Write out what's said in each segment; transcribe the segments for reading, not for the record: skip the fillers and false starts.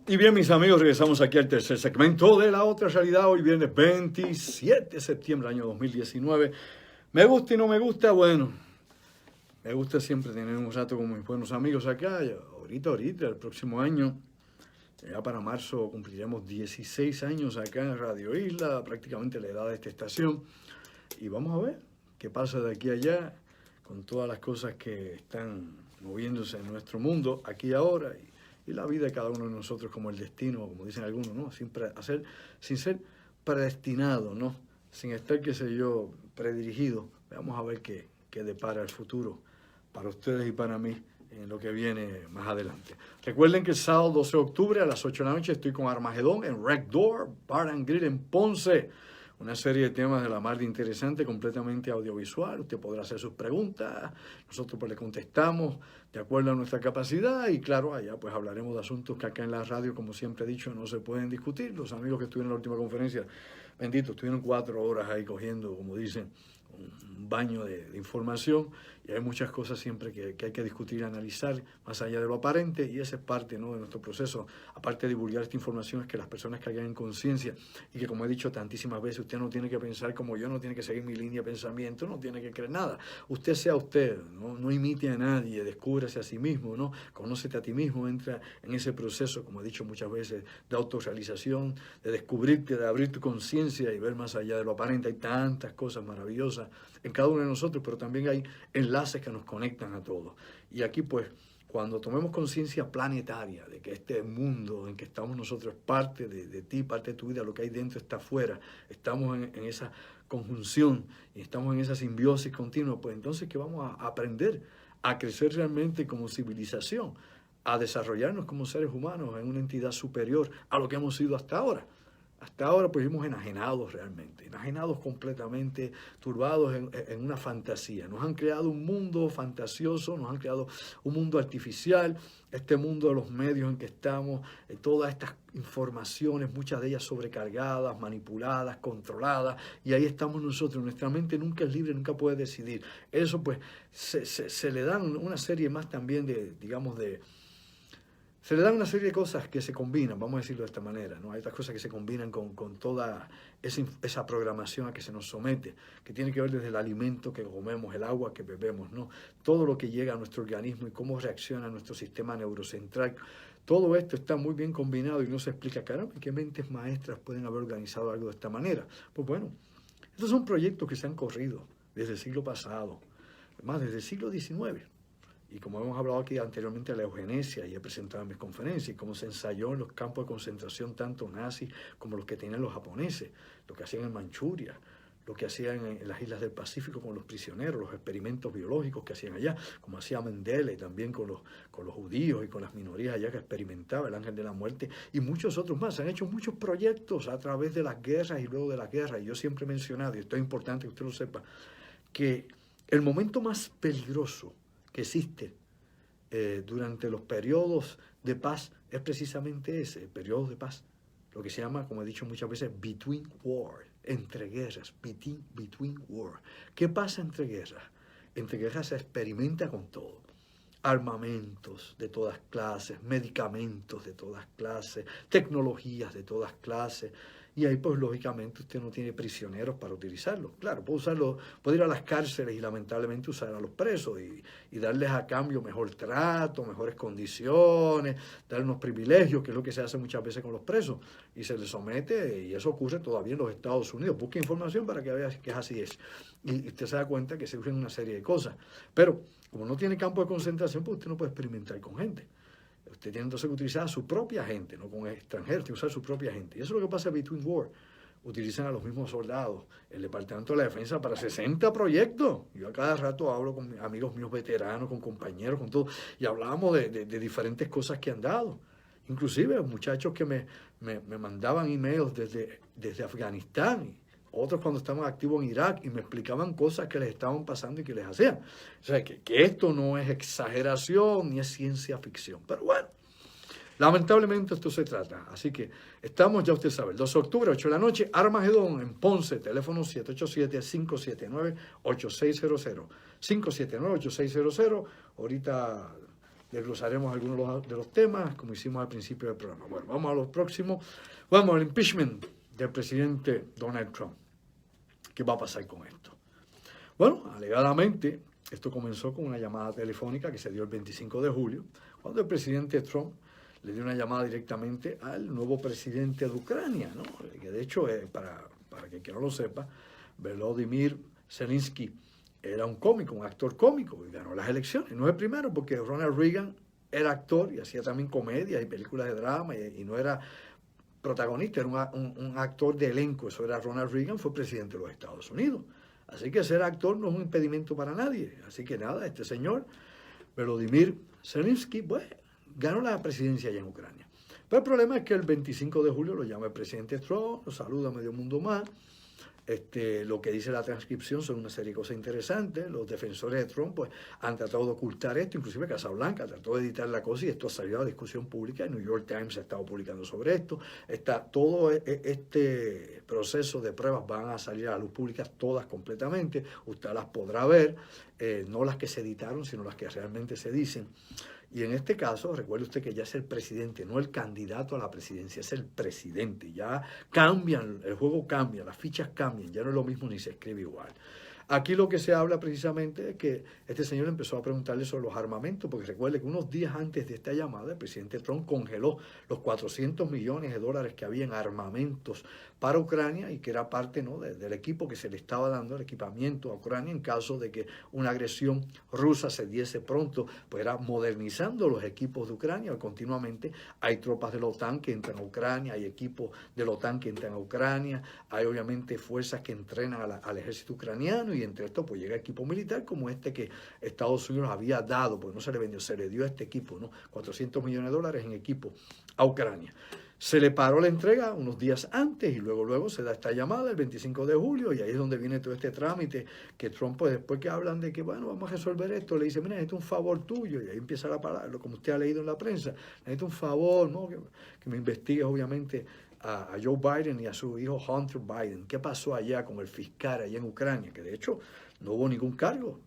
Y bien, mis amigos, regresamos aquí al tercer segmento de La Otra Realidad. Hoy viernes 27 de septiembre del año 2019. Me gusta y no me gusta, bueno, me gusta siempre tener un rato con mis buenos amigos acá. Y ahorita, el próximo año, ya para marzo cumpliremos 16 años acá en Radio Isla, prácticamente la edad de esta estación. Y vamos a ver qué pasa de aquí a allá con todas las cosas que están moviéndose en nuestro mundo, aquí y ahora. Y la vida de cada uno de nosotros como el destino, como dicen algunos, ¿no? Sin ser predestinado, ¿no? Sin estar, qué sé yo, predirigido. Vamos a ver qué depara el futuro para ustedes y para mí en lo que viene más adelante. Recuerden que el sábado 12 de octubre a las 8 de la noche estoy con Armagedón en Rec Door Bar and Grill en Ponce. Una serie de temas de la mar de interesante, completamente audiovisual. Usted podrá hacer sus preguntas, nosotros pues le contestamos de acuerdo a nuestra capacidad y claro, allá pues hablaremos de asuntos que acá en la radio, como siempre he dicho, no se pueden discutir. Los amigos que estuvieron en la última conferencia, bendito, estuvieron 4 horas ahí cogiendo, como dicen, un baño de información y hay muchas cosas siempre que hay que discutir y analizar más allá de lo aparente y esa es parte, ¿no?, de nuestro proceso, aparte de divulgar esta información, es que las personas caigan en conciencia y que, como he dicho tantísimas veces, usted no tiene que pensar como yo, no tiene que seguir mi línea de pensamiento, no tiene que creer nada, usted sea usted, no imite a nadie, descúbrase a sí mismo, ¿no?, conócete a ti mismo, entra en ese proceso, como he dicho muchas veces, de autorrealización, de descubrirte, de abrir tu conciencia y ver más allá de lo aparente. Hay tantas cosas maravillosas en cada uno de nosotros, pero también hay enlaces que nos conectan a todos. Y aquí pues, cuando tomemos conciencia planetaria de que este mundo en que estamos nosotros es parte de ti, parte de tu vida, lo que hay dentro está afuera, estamos en esa conjunción y estamos en esa simbiosis continua, pues entonces que vamos a aprender a crecer realmente como civilización, a desarrollarnos como seres humanos en una entidad superior a lo que hemos sido hasta ahora. Hasta ahora pues hemos enajenados realmente, enajenados completamente, turbados en una fantasía. Nos han creado un mundo fantasioso, nos han creado un mundo artificial, este mundo de los medios en que estamos, todas estas informaciones, muchas de ellas sobrecargadas, manipuladas, controladas, y ahí estamos nosotros. Nuestra mente nunca es libre, nunca puede decidir. Eso pues se le dan una serie más también se le dan una serie de cosas que se combinan, vamos a decirlo de esta manera, ¿no? Hay otras cosas que se combinan con toda esa programación a que se nos somete, que tiene que ver desde el alimento que comemos, el agua que bebemos, ¿no? Todo lo que llega a nuestro organismo y cómo reacciona nuestro sistema neurocentral. Todo esto está muy bien combinado y no se explica, caramba, ¿qué mentes maestras pueden haber organizado algo de esta manera? Pues bueno, estos son proyectos que se han corrido desde el siglo pasado, más desde el siglo XIX. Y como hemos hablado aquí anteriormente de la eugenesia y he presentado en mis conferencias, y cómo se ensayó en los campos de concentración tanto nazis como los que tenían los japoneses, lo que hacían en Manchuria, lo que hacían en las islas del Pacífico con los prisioneros, los experimentos biológicos que hacían allá, como hacía Mendele también con los judíos y con las minorías allá que experimentaba el ángel de la muerte y muchos otros más. Se han hecho muchos proyectos a través de las guerras y luego de las guerras. Y yo siempre he mencionado, y esto es importante que usted lo sepa, que el momento más peligroso que existe durante los periodos de paz es precisamente ese, periodos de paz, lo que se llama, como he dicho muchas veces, between war, entre guerras, between war. ¿Qué pasa entre guerras? Entre guerras se experimenta con todo. Armamentos de todas clases, medicamentos de todas clases, tecnologías de todas clases. Y ahí pues lógicamente usted no tiene prisioneros para utilizarlos. Claro, puede ir a las cárceles y lamentablemente usar a los presos y darles a cambio mejor trato, mejores condiciones, dar unos privilegios, que es lo que se hace muchas veces con los presos. Y se les somete y eso ocurre todavía en los Estados Unidos. Busque información para que vea que es así es. Y usted se da cuenta que se usan una serie de cosas. Pero como no tiene campo de concentración, pues usted no puede experimentar con gente. Usted tiene entonces que utilizar a su propia gente, no con extranjeros, tiene que usar a su propia gente. Y eso es lo que pasa en Between War. Utilizan a los mismos soldados, el Departamento de la Defensa para 60 proyectos. Yo a cada rato hablo con amigos míos veteranos, con compañeros, con todo, y hablábamos de diferentes cosas que han dado. Inclusive muchachos que me mandaban emails desde Afganistán, otros cuando estaban activos en Irak y me explicaban cosas que les estaban pasando y que les hacían. O sea, que esto no es exageración ni es ciencia ficción. Pero bueno, lamentablemente esto se trata. Así que estamos, ya usted sabe, el 2 de octubre, 8 de la noche, Armagedón en Ponce, teléfono 787-579-8600. 579-8600. Ahorita desglosaremos algunos de los temas, como hicimos al principio del programa. Bueno, vamos a los próximos. Vamos al impeachment del presidente Donald Trump. ¿Qué va a pasar con esto? Bueno, alegadamente, esto comenzó con una llamada telefónica que se dio el 25 de julio, cuando el presidente Trump le dio una llamada directamente al nuevo presidente de Ucrania, ¿no? Que de hecho, para que no lo sepa, Volodymyr Zelensky era un cómico, un actor cómico, y ganó las elecciones. No es el primero, porque Ronald Reagan era actor y hacía también comedias y películas de drama, y no era protagonista, era un actor de elenco. Eso era Ronald Reagan, fue presidente de los Estados Unidos. Así que ser actor no es un impedimento para nadie. Así que nada, este señor, Volodymyr Zelensky, pues, ganó la presidencia allá en Ucrania. Pero el problema es que el 25 de julio lo llama el presidente Trump, lo saluda a medio mundo más. Lo que dice la transcripción son una serie de cosas interesantes. Los defensores de Trump pues, han tratado de ocultar esto, inclusive Casablanca trató de editar la cosa y esto ha salido a discusión pública. El New York Times ha estado publicando sobre esto. Todo este proceso de pruebas van a salir a la luz pública todas completamente. Usted las podrá ver, no las que se editaron, sino las que realmente se dicen. Y en este caso, recuerde usted que ya es el presidente, no el candidato a la presidencia, es el presidente. Ya cambian, el juego cambia, las fichas cambian, ya no es lo mismo ni se escribe igual. Aquí lo que se habla precisamente es que este señor empezó a preguntarle sobre los armamentos, porque recuerde que unos días antes de esta llamada, el presidente Trump congeló los $400 millones que había en armamentos para Ucrania y que era parte, ¿no?, del equipo que se le estaba dando, el equipamiento a Ucrania en caso de que una agresión rusa se diese pronto, pues era modernizando los equipos de Ucrania. Continuamente hay tropas de la OTAN que entran a Ucrania, hay equipos de la OTAN que entran a Ucrania, hay obviamente fuerzas que entrenan al ejército ucraniano, y entre esto pues llega equipo militar como este que Estados Unidos había dado, porque no se le vendió, se le dio a este equipo, ¿no?, $400 millones en equipo a Ucrania. Se le paró la entrega unos días antes y luego se da esta llamada el 25 de julio y ahí es donde viene todo este trámite que Trump, pues, después que hablan de que, bueno, vamos a resolver esto, le dice, mira, necesito un favor tuyo, y ahí empieza la palabra, como usted ha leído en la prensa, necesito un favor, ¿no?, que me investigues obviamente a Joe Biden y a su hijo Hunter Biden. ¿Qué pasó allá con el fiscal allá en Ucrania? Que de hecho no hubo ningún cargo.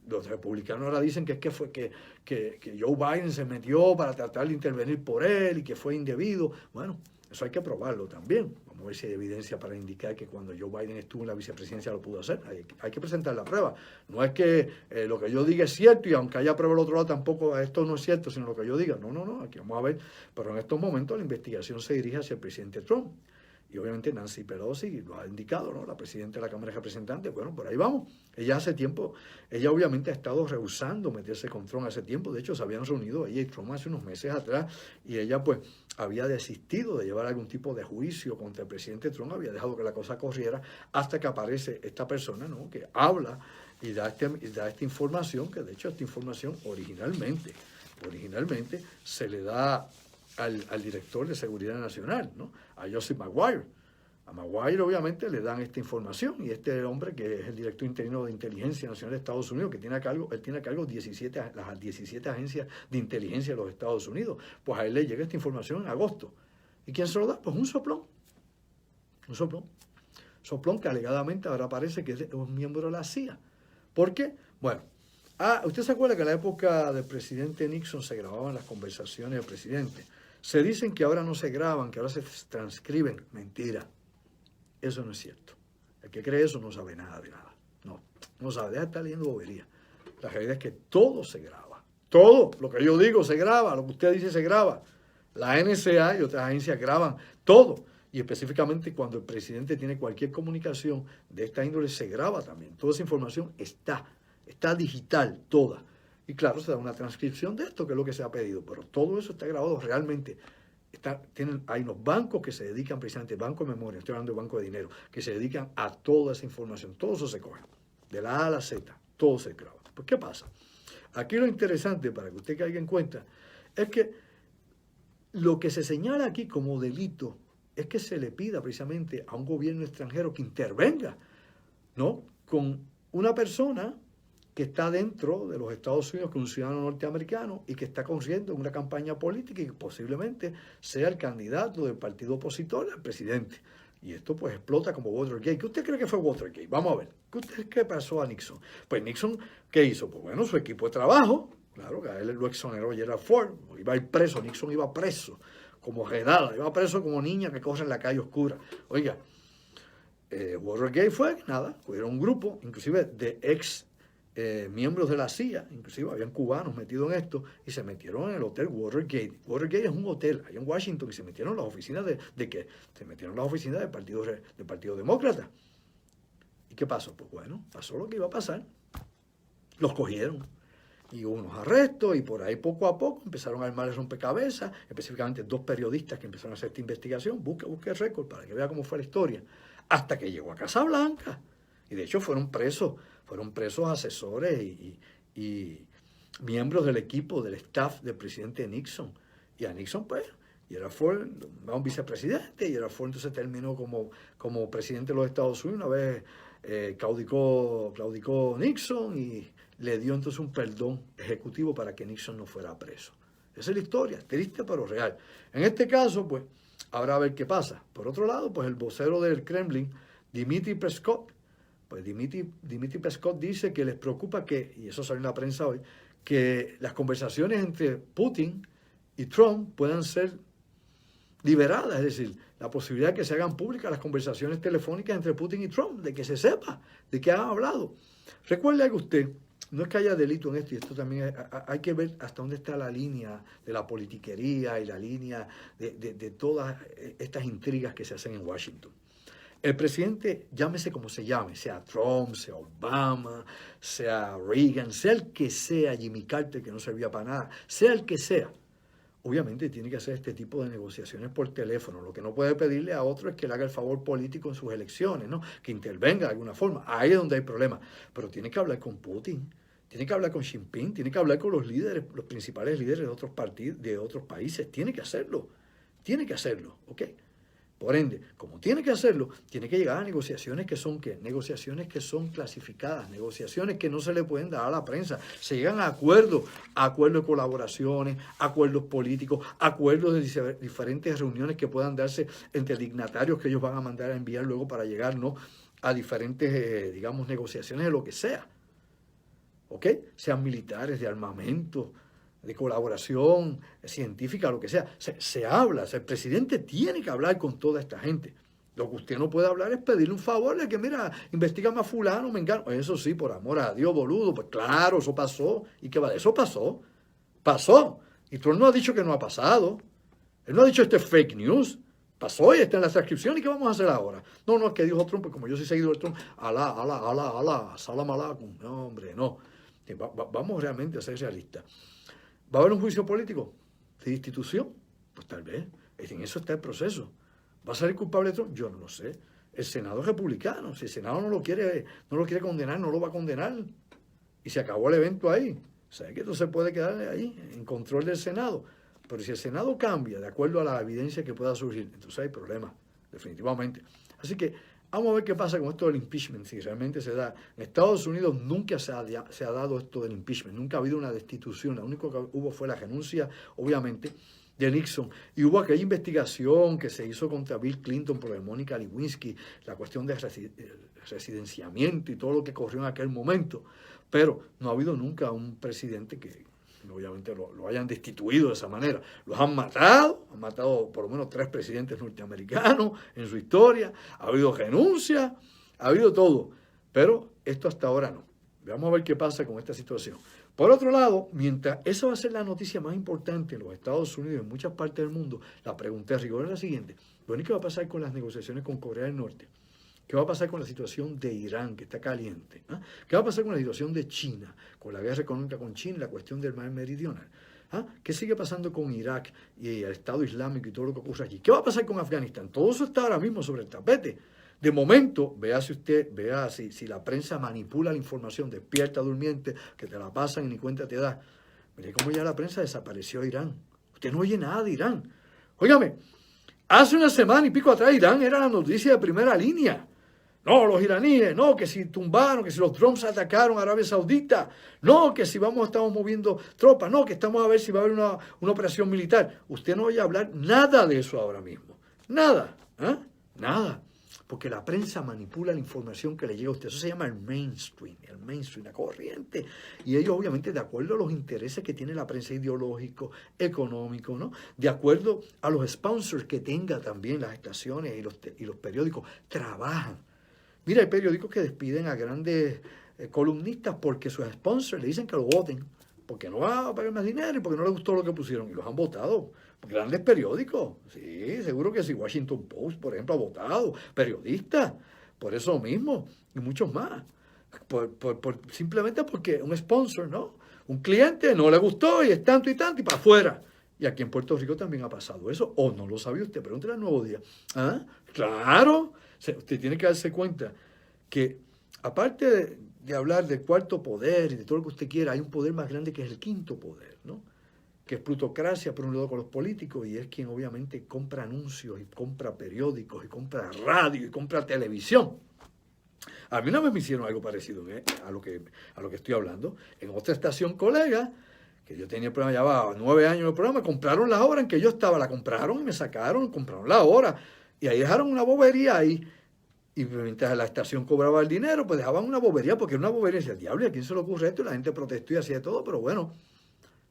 Los republicanos ahora dicen que Joe Biden se metió para tratar de intervenir por él y que fue indebido. Bueno, eso hay que probarlo también. Vamos a ver si hay evidencia para indicar que cuando Joe Biden estuvo en la vicepresidencia lo pudo hacer. Hay que presentar la prueba. No es que lo que yo diga es cierto y aunque haya prueba del otro lado tampoco esto no es cierto, sino lo que yo diga. No, aquí vamos a ver. Pero en estos momentos la investigación se dirige hacia el presidente Trump. Y obviamente Nancy Pelosi lo ha indicado, ¿no?, la presidenta de la Cámara de Representantes. Bueno, por ahí vamos. Ella hace tiempo, ella obviamente ha estado rehusando meterse con Trump hace tiempo. De hecho, se habían reunido ella y Trump hace unos meses atrás y ella pues había desistido de llevar algún tipo de juicio contra el presidente Trump, había dejado que la cosa corriera hasta que aparece esta persona, ¿no?, que habla y da esta información, que de hecho esta información originalmente se le da al director de Seguridad Nacional, ¿no?, a Joseph Maguire. A Maguire obviamente le dan esta información y este hombre que es el director interino de Inteligencia Nacional de Estados Unidos, que tiene a cargo, él tiene a cargo las 17 agencias de inteligencia de los Estados Unidos, pues a él le llega esta información en agosto. ¿Y quién se lo da? Pues un soplón. Soplón que alegadamente ahora parece que es un miembro de la CIA. ¿Por qué? Bueno, usted se acuerda que en la época del presidente Nixon se grababan las conversaciones del presidente. Se dicen que ahora no se graban, que ahora se transcriben. Mentira. Eso no es cierto. El que cree eso no sabe nada de nada. No sabe, deja de estar leyendo bobería. La realidad es que todo se graba. Todo. Lo que yo digo se graba, lo que usted dice se graba. La NSA y otras agencias graban todo. Y específicamente cuando el presidente tiene cualquier comunicación de esta índole se graba también. Toda esa información está digital, toda. Y claro, se da una transcripción de esto, que es lo que se ha pedido, pero todo eso está grabado realmente. Hay unos bancos que se dedican precisamente, banco de memoria, estoy hablando de banco de dinero, que se dedican a toda esa información. Todo eso se coge, de la A a la Z, todo se graba. Pues, ¿qué pasa? Aquí lo interesante, para que usted caiga en cuenta, es que lo que se señala aquí como delito es que se le pida precisamente a un gobierno extranjero que intervenga, ¿no?, con una persona que está dentro de los Estados Unidos, que es un ciudadano norteamericano y que está corriendo en una campaña política y que posiblemente sea el candidato del partido opositor al presidente. Y esto pues explota como Watergate. ¿Qué usted cree que fue Watergate? Vamos a ver. ¿Qué pasó a Nixon? Pues Nixon, ¿qué hizo? Pues bueno, su equipo de trabajo, Claro que a él lo exoneró Gerald Ford, iba a ir preso, Nixon iba preso, como redada, iba preso como niña que corre en la calle oscura. Oiga, Watergate fue, nada, hubieron un grupo, inclusive de ex miembros de la CIA, inclusive habían cubanos metidos en esto, y se metieron en el hotel Watergate. Watergate es un hotel allá en Washington, y se metieron en las oficinas ¿de qué? Se metieron en las oficinas del Partido Demócrata. ¿Y qué pasó? Pues bueno, pasó lo que iba a pasar. Los cogieron. Y hubo unos arrestos, y por ahí poco a poco empezaron a armar el rompecabezas, específicamente 2 periodistas que empezaron a hacer esta investigación. Busque el récord para que vea cómo fue la historia. Hasta que llegó a Casablanca. Y de hecho fueron presos asesores y miembros del equipo, del staff del presidente Nixon. Y a Nixon, pues, Gerald Ford va un vicepresidente, y Gerald Ford entonces terminó como presidente de los Estados Unidos. Una vez claudicó Nixon y le dio entonces un perdón ejecutivo para que Nixon no fuera preso. Esa es la historia, triste pero real. En este caso, pues, habrá a ver qué pasa. Por otro lado, pues el vocero del Kremlin, Dmitry Peskov, pues Dmitry Peskov dice que les preocupa que, y eso salió en la prensa hoy, que las conversaciones entre Putin y Trump puedan ser liberadas, es decir, la posibilidad de que se hagan públicas las conversaciones telefónicas entre Putin y Trump, de que se sepa de qué han hablado. Recuerde que usted, no es que haya delito en esto, y esto también hay que ver hasta dónde está la línea de la politiquería y la línea de todas estas intrigas que se hacen en Washington. El presidente, llámese como se llame, sea Trump, sea Obama, sea Reagan, sea el que sea, Jimmy Carter, que no servía para nada, sea el que sea, obviamente tiene que hacer este tipo de negociaciones por teléfono. Lo que no puede pedirle a otro es que le haga el favor político en sus elecciones, ¿no? Que intervenga de alguna forma. Ahí es donde hay problemas. Pero tiene que hablar con Putin, tiene que hablar con Xi Jinping, tiene que hablar con los líderes, los principales líderes de otros partidos, de otros países. Tiene que hacerlo, ¿ok? Por ende, como tiene que hacerlo, tiene que llegar a negociaciones que son ¿qué? Negociaciones que son clasificadas, negociaciones que no se le pueden dar a la prensa. Se llegan a acuerdos de colaboraciones, acuerdos políticos, acuerdos de diferentes reuniones que puedan darse entre dignatarios que ellos van a mandar a enviar luego para llegar, ¿no?, a diferentes, negociaciones de lo que sea. ¿Ok? Sean militares, de armamento, de colaboración científica, lo que sea. Se habla, el presidente tiene que hablar con toda esta gente. Lo que usted no puede hablar es pedirle un favor de que, mira, investígame a fulano, mengano. Eso sí, por amor a Dios, boludo. Pues claro, eso pasó. ¿Y qué va? Eso pasó. Pasó. Y Trump no ha dicho que no ha pasado. Él no ha dicho esto es fake news. Pasó y está en la transcripción. ¿Y qué vamos a hacer ahora? No, es que dijo Trump, pues como yo soy seguidor de Trump, salam alaikum. No, hombre, no. Vamos realmente a ser realistas. ¿Va a haber un juicio político de institución? Pues tal vez. En eso está el proceso. ¿Va a salir culpable Trump? Yo no lo sé. El Senado es republicano. Si el Senado no lo quiere condenar, no lo va a condenar. Y se acabó el evento ahí. O sea, que esto se puede quedar ahí, en control del Senado. Pero si el Senado cambia de acuerdo a la evidencia que pueda surgir, entonces hay problemas, definitivamente. Así que vamos a ver qué pasa con esto del impeachment, si realmente se da. En Estados Unidos nunca se ha dado esto del impeachment, nunca ha habido una destitución. Lo único que hubo fue la renuncia, obviamente, de Nixon. Y hubo aquella investigación que se hizo contra Bill Clinton por el Mónica Lewinsky, la cuestión de residenciamiento y todo lo que ocurrió en aquel momento. Pero no ha habido nunca un presidente que obviamente lo hayan destituido de esa manera. Los han matado por lo menos 3 presidentes norteamericanos en su historia, ha habido renuncia, ha habido todo, pero esto hasta ahora no. Vamos a ver qué pasa con esta situación. Por otro lado, mientras esa va a ser la noticia más importante en los Estados Unidos y en muchas partes del mundo, la pregunta de rigor es la siguiente: bueno, ¿y qué va a pasar con las negociaciones con Corea del Norte? ¿Qué va a pasar con la situación de Irán, que está caliente? ¿Ah? ¿Qué va a pasar con la situación de China, con la guerra económica con China y la cuestión del mar meridional? ¿Ah? ¿Qué sigue pasando con Irak y el Estado Islámico y todo lo que ocurre allí? ¿Qué va a pasar con Afganistán? Todo eso está ahora mismo sobre el tapete. De momento, vea si la prensa manipula la información, despierta durmiente, que te la pasan y ni cuenta te da. Mire cómo ya la prensa desapareció Irán. Usted no oye nada de Irán. Óigame, hace una semana y pico atrás Irán era la noticia de primera línea. No, los iraníes, no, que si tumbaron, que si los drones atacaron a Arabia Saudita, no, que si estamos moviendo tropas, no, que estamos a ver si va a haber una operación militar. Usted no oye hablar nada de eso ahora mismo. Nada, ¿eh? Nada. porque la prensa manipula la información que le llega a usted. Eso se llama el mainstream, la corriente. Y ellos obviamente de acuerdo a los intereses que tiene la prensa ideológico, económico, ¿no? De acuerdo a los sponsors que tenga también las estaciones y los periódicos, trabajan. Mira, hay periódicos que despiden a grandes columnistas porque sus sponsors le dicen que lo voten, porque no va a pagar más dinero y porque no les gustó lo que pusieron. Y los han votado. Grandes periódicos, sí, seguro que sí. Washington Post, por ejemplo, ha votado. Periodistas, por eso mismo, y muchos más. Simplemente porque un sponsor, ¿no? Un cliente no le gustó y es tanto y tanto y para afuera. Y aquí en Puerto Rico también ha pasado eso. ¿O no lo sabía usted? Pregúntele al Nuevo Día. ¿Ah? Claro. Usted tiene que darse cuenta que aparte de hablar del cuarto poder y de todo lo que usted quiera, hay un poder más grande que es el quinto poder, ¿no? Que es plutocracia por un lado con los políticos y es quien obviamente compra anuncios y compra periódicos y compra radio y compra televisión. A mí una vez me hicieron algo parecido a lo que estoy hablando. En otra estación colega, que yo tenía el programa, llevaba 9 años en el programa, compraron la hora en que yo estaba, la compraron y me sacaron, compraron la hora. Y ahí dejaron una bobería ahí. Y mientras la estación cobraba el dinero, pues dejaban una bobería, porque era una bobería. Y decía, diablo, ¿a quién se le ocurre esto? Y la gente protestó y hacía todo, pero bueno,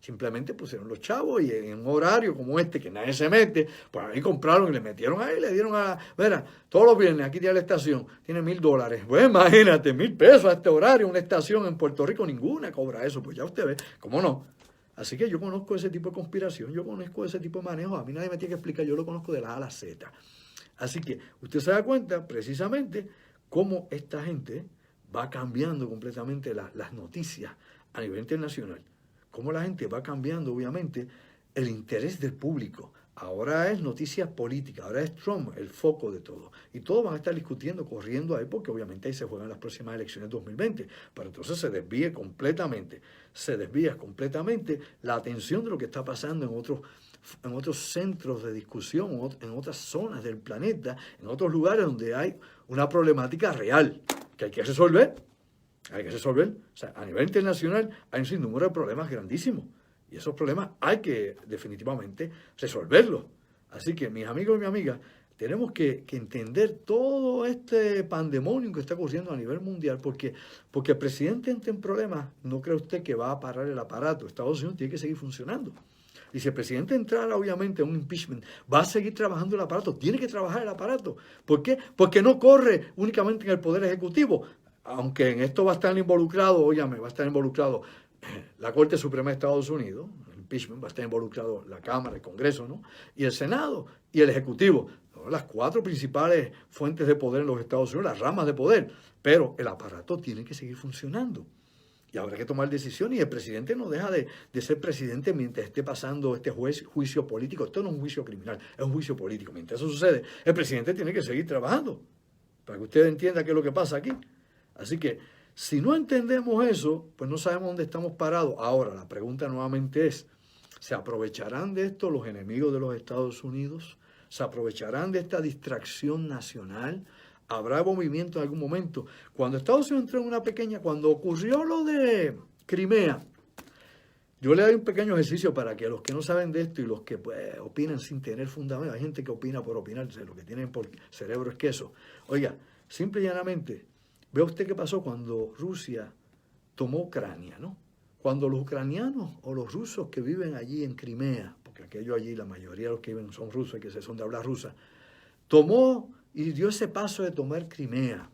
simplemente pusieron los chavos y en un horario como este, que nadie se mete, pues ahí compraron y le metieron ahí, le dieron mira, todos los viernes aquí tiene la estación, tiene $1,000. Pues imagínate, $1,000 a este horario, una estación en Puerto Rico, ninguna cobra eso, pues ya usted ve, ¿cómo no? Así que yo conozco ese tipo de conspiración, yo conozco ese tipo de manejo, a mí nadie me tiene que explicar, yo lo conozco de la A a la Z. Así que usted se da cuenta precisamente cómo esta gente va cambiando completamente las noticias a nivel internacional. Cómo la gente va cambiando, obviamente, el interés del público. Ahora es noticias políticas, ahora es Trump el foco de todo. Y todos van a estar discutiendo, corriendo ahí, porque obviamente ahí se juegan las próximas elecciones 2020. Pero entonces se desvía completamente la atención de lo que está pasando en otros centros de discusión, en otras zonas del planeta, en otros lugares donde hay una problemática real que hay que resolver. O sea, a nivel internacional hay un sinnúmero de problemas grandísimos. Y esos problemas hay que definitivamente resolverlos. Así que, mis amigos y mis amigas, tenemos que entender todo este pandemonio que está ocurriendo a nivel mundial, porque el presidente entre en problemas, no cree usted que va a parar el aparato. Estados Unidos tiene que seguir funcionando. Y si el presidente entrara, obviamente, a un impeachment, va a seguir trabajando el aparato, tiene que trabajar el aparato. ¿Por qué? Porque no corre únicamente en el Poder Ejecutivo. Aunque en esto va a estar involucrado la Corte Suprema de Estados Unidos, el impeachment, va a estar involucrado la Cámara, el Congreso, ¿no? Y el Senado y el Ejecutivo. Son las 4 principales fuentes de poder en los Estados Unidos, las ramas de poder. Pero el aparato tiene que seguir funcionando. Y habrá que tomar decisiones y el presidente no deja de ser presidente mientras esté pasando este juicio político. Esto no es un juicio criminal, es un juicio político. Mientras eso sucede, el presidente tiene que seguir trabajando para que usted entienda qué es lo que pasa aquí. Así que, si no entendemos eso, pues no sabemos dónde estamos parados. Ahora, la pregunta nuevamente es, ¿se aprovecharán de esto los enemigos de los Estados Unidos? ¿Se aprovecharán de esta distracción nacional? ¿Habrá movimiento en algún momento? Cuando Estados Unidos entró cuando ocurrió lo de Crimea, yo le doy un pequeño ejercicio para que los que no saben de esto y los que pues, opinan sin tener fundamento, hay gente que opina por opinarse, lo que tienen por cerebro es queso. Oiga, simple y llanamente, vea usted qué pasó cuando Rusia tomó Ucrania, ¿no? Cuando los ucranianos o los rusos que viven allí en Crimea, porque aquellos allí, la mayoría de los que viven son rusos y que son de habla rusa, tomó y dio ese paso de tomar Crimea.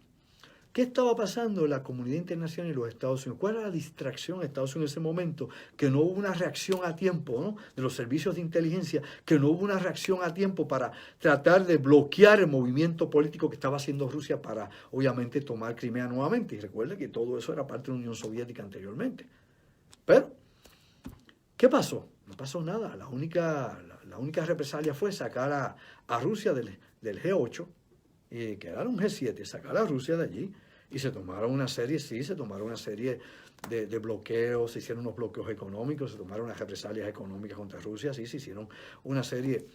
¿Qué estaba pasando en la comunidad internacional y los Estados Unidos? ¿Cuál era la distracción de Estados Unidos en ese momento? Que no hubo una reacción a tiempo, ¿no? De los servicios de inteligencia, que no hubo una reacción a tiempo para tratar de bloquear el movimiento político que estaba haciendo Rusia para, obviamente, tomar Crimea nuevamente. Y recuerde que todo eso era parte de la Unión Soviética anteriormente. Pero, ¿qué pasó? No pasó nada. La única represalia fue sacar a Rusia del G8 y quedar un G7, sacar a Rusia de allí. Y se tomaron una serie de bloqueos, se hicieron unos bloqueos económicos, se tomaron unas represalias económicas contra Rusia, sí, se hicieron una serie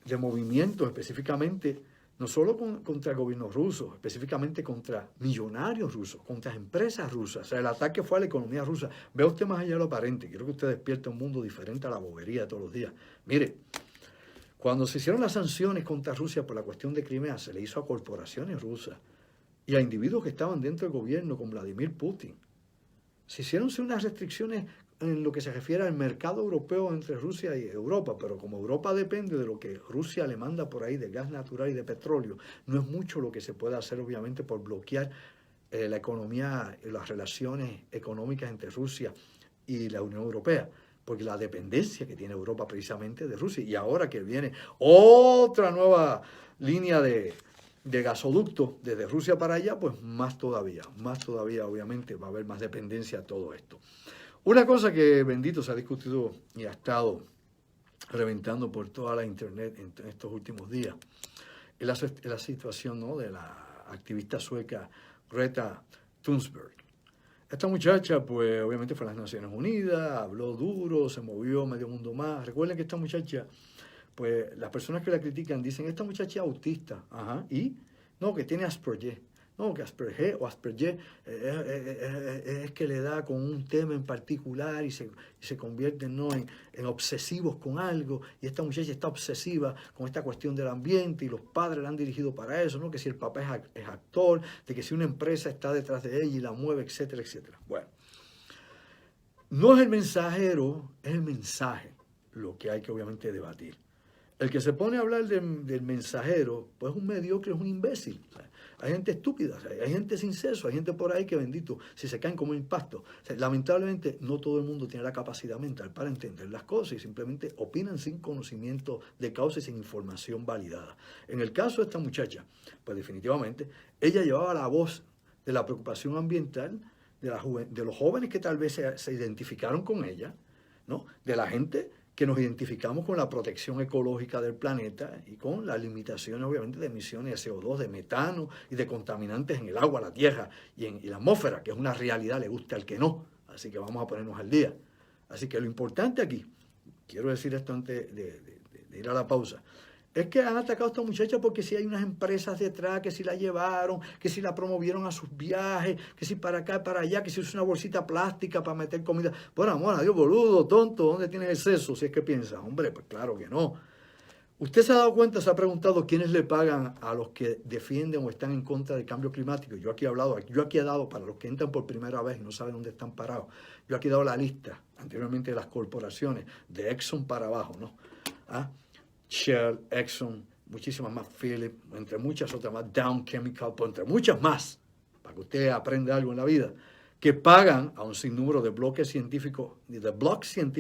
de movimientos específicamente, no solo contra el gobierno ruso, específicamente contra millonarios rusos, contra empresas rusas. O sea, el ataque fue a la economía rusa. Vea usted más allá de lo aparente, quiero que usted despierte un mundo diferente a la bobería de todos los días. Mire, Cuando se hicieron las sanciones contra Rusia por la cuestión de Crimea, se le hizo a corporaciones rusas y a individuos que estaban dentro del gobierno, como Vladimir Putin. Se hicieron unas restricciones en lo que se refiere al mercado europeo entre Rusia y Europa, pero como Europa depende de lo que Rusia le manda por ahí de gas natural y de petróleo, no es mucho lo que se puede hacer, obviamente, por bloquear la economía y las relaciones económicas entre Rusia y la Unión Europea, porque la dependencia que tiene Europa precisamente de Rusia, y ahora que viene otra nueva línea de gasoducto desde Rusia para allá, pues más todavía, obviamente va a haber más dependencia a todo esto. Una cosa que, bendito, se ha discutido y ha estado reventando por toda la internet en estos últimos días, es la situación, ¿no?, de la activista sueca Greta Thunberg. Esta muchacha, pues obviamente fue a las Naciones Unidas, habló duro, se movió medio mundo más. Recuerden que esta muchacha, pues las personas que la critican dicen, esta muchacha es autista, y no, que tiene Asperger. No, que Asperger es que le da con un tema en particular y se convierten, ¿no?, en obsesivos con algo, y esta muchacha está obsesiva con esta cuestión del ambiente y los padres la han dirigido para eso, ¿no?, que si el papá es actor, de que si una empresa está detrás de ella y la mueve, etcétera, etcétera. Bueno, no es el mensajero, es el mensaje lo que hay que obviamente debatir. El que se pone a hablar del mensajero, pues es un mediocre, es un imbécil. O sea, hay gente estúpida, hay gente sin seso, hay gente por ahí que, bendito, si se caen como impacto. O sea, lamentablemente, no todo el mundo tiene la capacidad mental para entender las cosas y simplemente opinan sin conocimiento de causa y sin información validada. En el caso de esta muchacha, pues definitivamente, ella llevaba la voz de la preocupación ambiental de los jóvenes que tal vez se identificaron con ella, ¿no?, de la gente que nos identificamos con la protección ecológica del planeta y con las limitaciones, obviamente, de emisiones de CO2, de metano y de contaminantes en el agua, la tierra y la atmósfera, que es una realidad, le gusta al que no. Así que vamos a ponernos al día. Así que lo importante aquí, quiero decir esto antes de ir a la pausa, es que han atacado a esta muchacha porque si hay unas empresas detrás, que si la llevaron, que si la promovieron a sus viajes, que si para acá, para allá, que si es una bolsita plástica para meter comida. Bueno, amor, adiós, boludo, tonto, ¿dónde tienes el seso? Si es que piensas, hombre, pues claro que no. Usted se ha dado cuenta, se ha preguntado quiénes le pagan a los que defienden o están en contra del cambio climático. Yo aquí he dado, para los que entran por primera vez y no saben dónde están parados, yo aquí he dado la lista anteriormente de las corporaciones, de Exxon para abajo, ¿no? Shell, Exxon, muchísimas más, Philip, entre muchas otras más, Dow Chemical, entre muchas más, para que usted aprenda algo en la vida, que pagan a un sinnúmero de bloques científicos, blogs en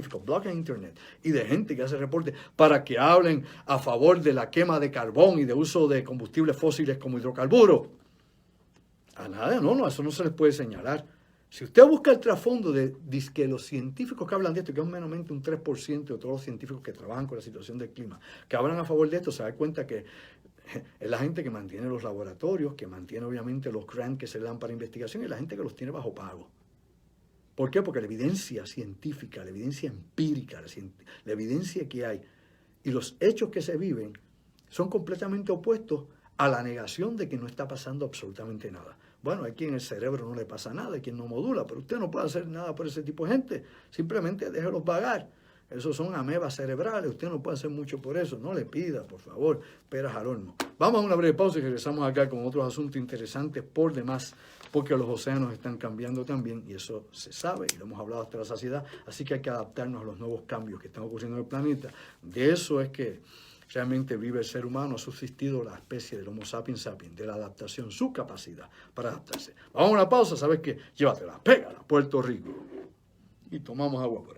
internet, y de gente que hace reportes para que hablen a favor de la quema de carbón y de uso de combustibles fósiles como hidrocarburos. A nada, no, eso no se les puede señalar. Si usted busca el trasfondo de que los científicos que hablan de esto, que es menos un 3% de todos los científicos que trabajan con la situación del clima, que hablan a favor de esto, se da cuenta que es la gente que mantiene los laboratorios, que mantiene obviamente los grants que se le dan para investigación, y la gente que los tiene bajo pago. ¿Por qué? Porque la evidencia científica, la evidencia empírica, la evidencia que hay y los hechos que se viven son completamente opuestos a la negación de que no está pasando absolutamente nada. Bueno, hay quien el cerebro no le pasa nada, hay quien no modula, pero usted no puede hacer nada por ese tipo de gente. Simplemente déjelos vagar. Esos son amebas cerebrales, usted no puede hacer mucho por eso. No le pida, por favor, peras al horno. Vamos a una breve pausa y regresamos acá con otros asuntos interesantes por demás, porque los océanos están cambiando también, y eso se sabe, y lo hemos hablado hasta la saciedad, así que hay que adaptarnos a los nuevos cambios que están ocurriendo en el planeta. De eso es que realmente vive el ser humano, ha subsistido la especie del Homo sapiens sapiens, de la adaptación, su capacidad para adaptarse. Vamos a una pausa, ¿sabes qué? Llévatela, pégala, Puerto Rico. Y tomamos agua por ahí.